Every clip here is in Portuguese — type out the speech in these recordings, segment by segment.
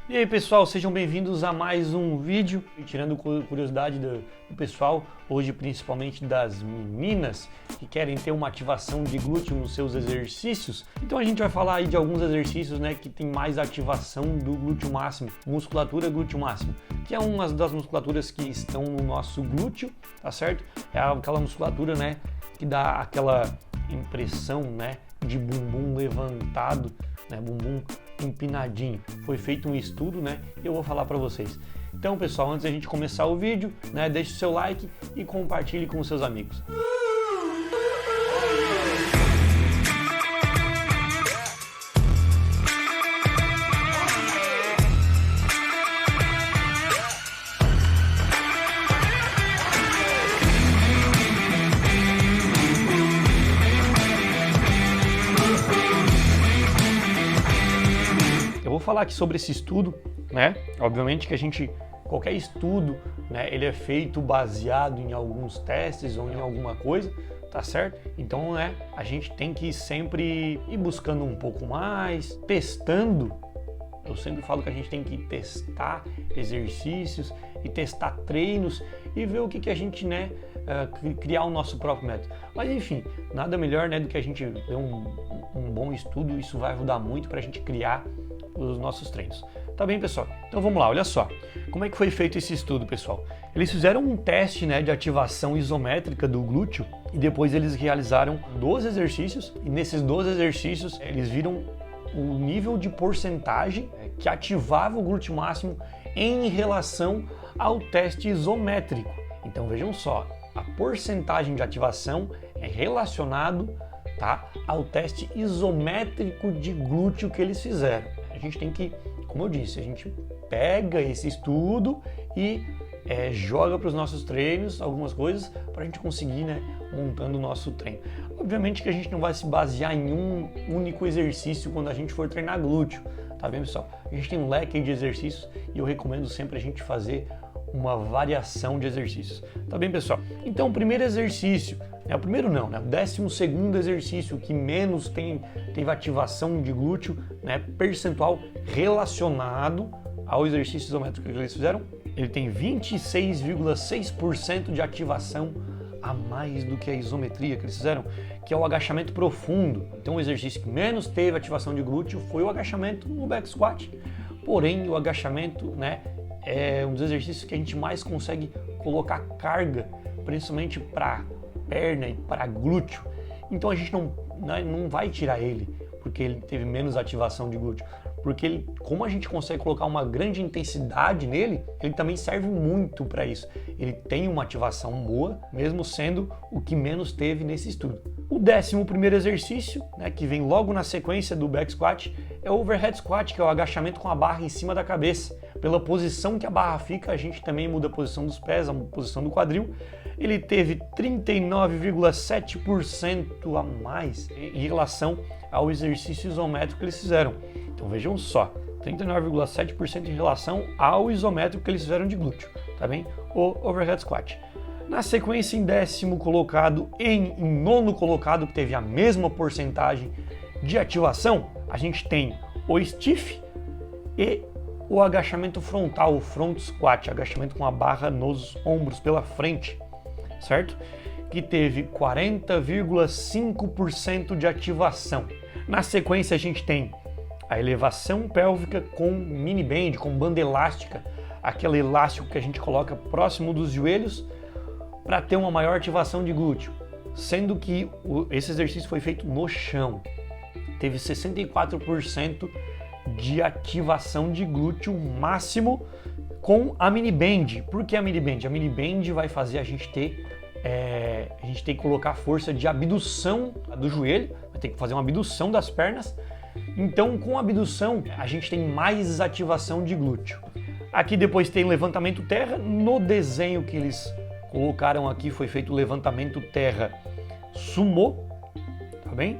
E aí pessoal, sejam bem-vindos a mais um vídeo. Tirando curiosidade do pessoal, hoje principalmente das meninas que querem ter uma ativação de glúteo nos seus exercícios. Então a gente vai falar aí de alguns exercícios, né, que tem mais ativação do glúteo máximo, musculatura glúteo máximo, que é uma das musculaturas que estão no nosso glúteo, tá certo? É aquela musculatura, né, que dá aquela impressão, né, de bumbum levantado, né, bumbum empinadinho. Foi feito um estudo, né? E eu vou falar para vocês. Então, pessoal, antes da gente começar o vídeo, né, deixe o seu like e compartilhe com os seus amigos. Eu vou falar aqui sobre esse estudo, né? Obviamente que qualquer estudo, né, ele é feito baseado em alguns testes ou em alguma coisa, tá certo? Então, né, a gente tem que sempre ir buscando um pouco mais, testando. Eu sempre falo que a gente tem que testar exercícios e testar treinos e ver o que a gente, né, criar o nosso próprio método. Mas enfim, nada melhor, né, do que a gente ter um bom estudo. Isso vai ajudar muito para a gente criar os nossos treinos. Tá bem, pessoal? Então vamos lá, olha só. Como é que foi feito esse estudo, pessoal? Eles fizeram um teste, né, de ativação isométrica do glúteo e depois eles realizaram 12 exercícios e nesses 12 exercícios eles viram o nível de porcentagem que ativava o glúteo máximo em relação ao teste isométrico. Então vejam só, a porcentagem de ativação é relacionado, tá, ao teste isométrico de glúteo que eles fizeram. A gente tem que, como eu disse, a gente pega esse estudo e joga para os nossos treinos algumas coisas para a gente conseguir, né, montando o nosso treino. Obviamente que a gente não vai se basear em um único exercício quando a gente for treinar glúteo, tá bem, pessoal? A gente tem um leque de exercícios e eu recomendo sempre a gente fazer uma variação de exercícios, tá bem, pessoal? Então, o primeiro exercício, o primeiro não, né? O 12º exercício que menos teve ativação de glúteo, né, percentual relacionado ao exercício isométrico que eles fizeram, ele tem 26,6% de ativação a mais do que a isometria que eles fizeram, que é o agachamento profundo. Então, o exercício que menos teve ativação de glúteo foi o agachamento no back squat. Porém, o agachamento, né, é um dos exercícios que a gente mais consegue colocar carga, principalmente para perna e para glúteo. Então a gente não vai tirar ele porque ele teve menos ativação de glúteo, porque como a gente consegue colocar uma grande intensidade nele, ele também serve muito para isso. Ele tem uma ativação boa, mesmo sendo o que menos teve nesse estudo. O 11º exercício, né, que vem logo na sequência do back squat, é o overhead squat, que é o agachamento com a barra em cima da cabeça. Pela posição que a barra fica, a gente também muda a posição dos pés, a posição do quadril. Ele teve 39,7% a mais em relação ao exercício isométrico que eles fizeram. Então vejam só, 39,7% em relação ao isométrico que eles fizeram de glúteo, tá bem? O overhead squat. Na sequência, em 10º colocado e em 9º colocado, que teve a mesma porcentagem de ativação, a gente tem o stiff e o agachamento frontal, o front squat, agachamento com a barra nos ombros pela frente, certo? Que teve 40,5% de ativação. Na sequência, a gente tem a elevação pélvica com mini band, com banda elástica, aquele elástico que a gente coloca próximo dos joelhos para ter uma maior ativação de glúteo, sendo que esse exercício foi feito no chão. Teve 64% de ativação de glúteo máximo com a mini band. Por que a mini band? A mini band vai fazer a gente ter que colocar força de abdução do joelho, vai ter que fazer uma abdução das pernas. Então, com a abdução, a gente tem mais ativação de glúteo. Aqui depois tem levantamento terra. No desenho que eles colocaram aqui foi feito o levantamento terra sumô, tá bem?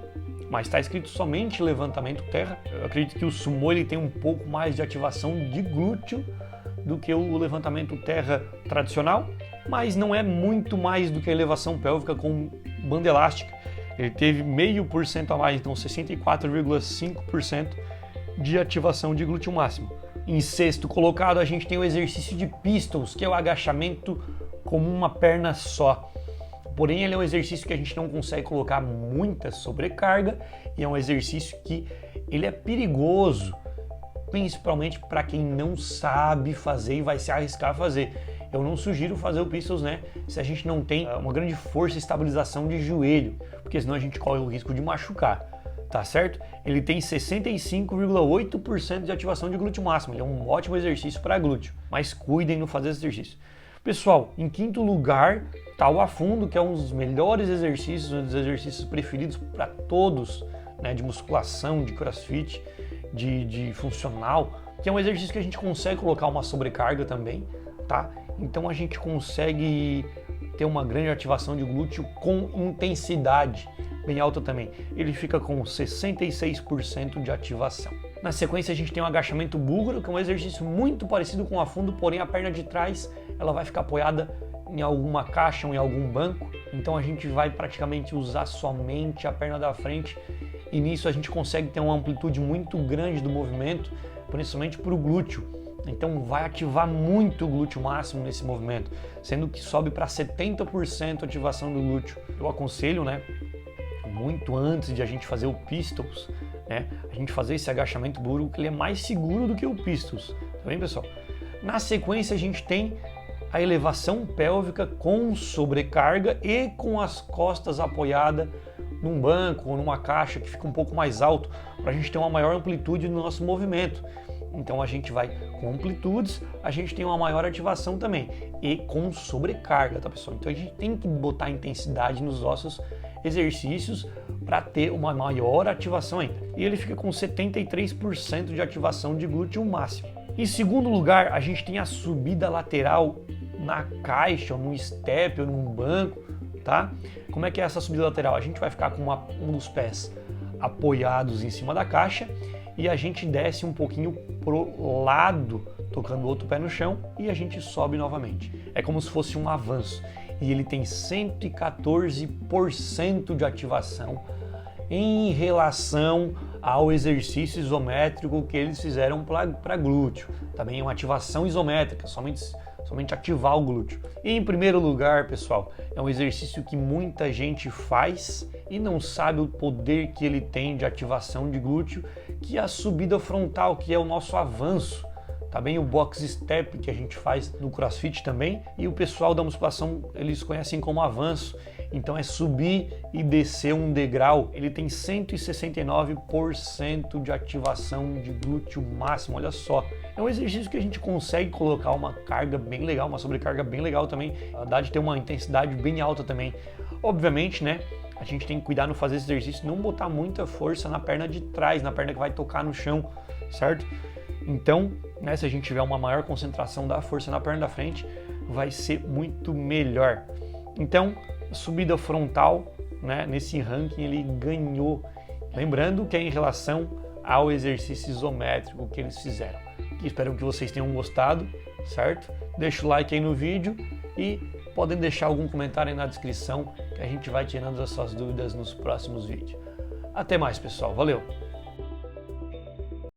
Mas está escrito somente levantamento terra. Eu acredito que o sumô ele tem um pouco mais de ativação de glúteo do que o levantamento terra tradicional, mas não é muito mais do que a elevação pélvica com banda elástica. Ele teve 0,5% a mais, então 64,5% de ativação de glúteo máximo. Em sexto colocado, a gente tem o exercício de pistols, que é o agachamento como uma perna só. Porém, ele é um exercício que a gente não consegue colocar muita sobrecarga e é um exercício que ele é perigoso, principalmente para quem não sabe fazer e vai se arriscar a fazer. Eu não sugiro fazer o pistols, né, se a gente não tem uma grande força e estabilização de joelho, porque senão a gente corre o risco de machucar. Tá certo? Ele tem 65,8% de ativação de glúteo máximo. Ele é um ótimo exercício para glúteo, mas cuidem no fazer esse exercício. Pessoal, em quinto lugar está o afundo, que é um dos melhores exercícios, um dos exercícios preferidos para todos, né, de musculação, de crossfit, de funcional, que é um exercício que a gente consegue colocar uma sobrecarga também, tá? Então a gente consegue ter uma grande ativação de glúteo com intensidade bem alta também. Ele fica com 66% de ativação. Na sequência a gente tem o agachamento búlgaro, que é um exercício muito parecido com o afundo, porém a perna de trás ela vai ficar apoiada em alguma caixa ou em algum banco, então a gente vai praticamente usar somente a perna da frente e nisso a gente consegue ter uma amplitude muito grande do movimento, principalmente para o glúteo. Então vai ativar muito o glúteo máximo nesse movimento, sendo que sobe para 70% ativação do glúteo. Eu aconselho, né, muito antes de a gente fazer o pistols, né, a gente fazer esse agachamento búlgaro, que ele é mais seguro do que o pistols, tá bem, pessoal? Na sequência a gente tem a elevação pélvica com sobrecarga e com as costas apoiadas num banco ou numa caixa que fica um pouco mais alto, para a gente ter uma maior amplitude no nosso movimento. Então a gente vai com amplitudes, a gente tem uma maior ativação também e com sobrecarga, tá, pessoal? Então a gente tem que botar intensidade nos nossos exercícios para ter uma maior ativação ainda. E ele fica com 73% de ativação de glúteo máximo. Em segundo lugar, a gente tem a subida lateral na caixa, ou num step, ou num banco, tá? Como é que é essa subida lateral? A gente vai ficar com um dos pés apoiados em cima da caixa e a gente desce um pouquinho pro lado, tocando o outro pé no chão, e a gente sobe novamente. É como se fosse um avanço. E ele tem 114% de ativação em relação ao exercício isométrico que eles fizeram para glúteo. Também é uma ativação isométrica, somente ativar o glúteo. E em primeiro lugar, pessoal, é um exercício que muita gente faz e não sabe o poder que ele tem de ativação de glúteo, que é a subida frontal, que é o nosso avanço. Também o box step que a gente faz no CrossFit também, e o pessoal da musculação eles conhecem como avanço. Então é subir e descer um degrau. Ele tem 169% de ativação de glúteo máximo, olha só. É um exercício que a gente consegue colocar uma carga bem legal, uma sobrecarga bem legal também, dá de ter uma intensidade bem alta também. Obviamente, né, a gente tem que cuidar no fazer esse exercício, não botar muita força na perna de trás, na perna que vai tocar no chão, certo? Então, né, se a gente tiver uma maior concentração da força na perna da frente, vai ser muito melhor. Então, a subida frontal, né, nesse ranking ele ganhou. Lembrando que é em relação ao exercício isométrico que eles fizeram. Espero que vocês tenham gostado, certo? Deixa o like aí no vídeo e podem deixar algum comentário aí na descrição que a gente vai tirando as suas dúvidas nos próximos vídeos. Até mais, pessoal. Valeu!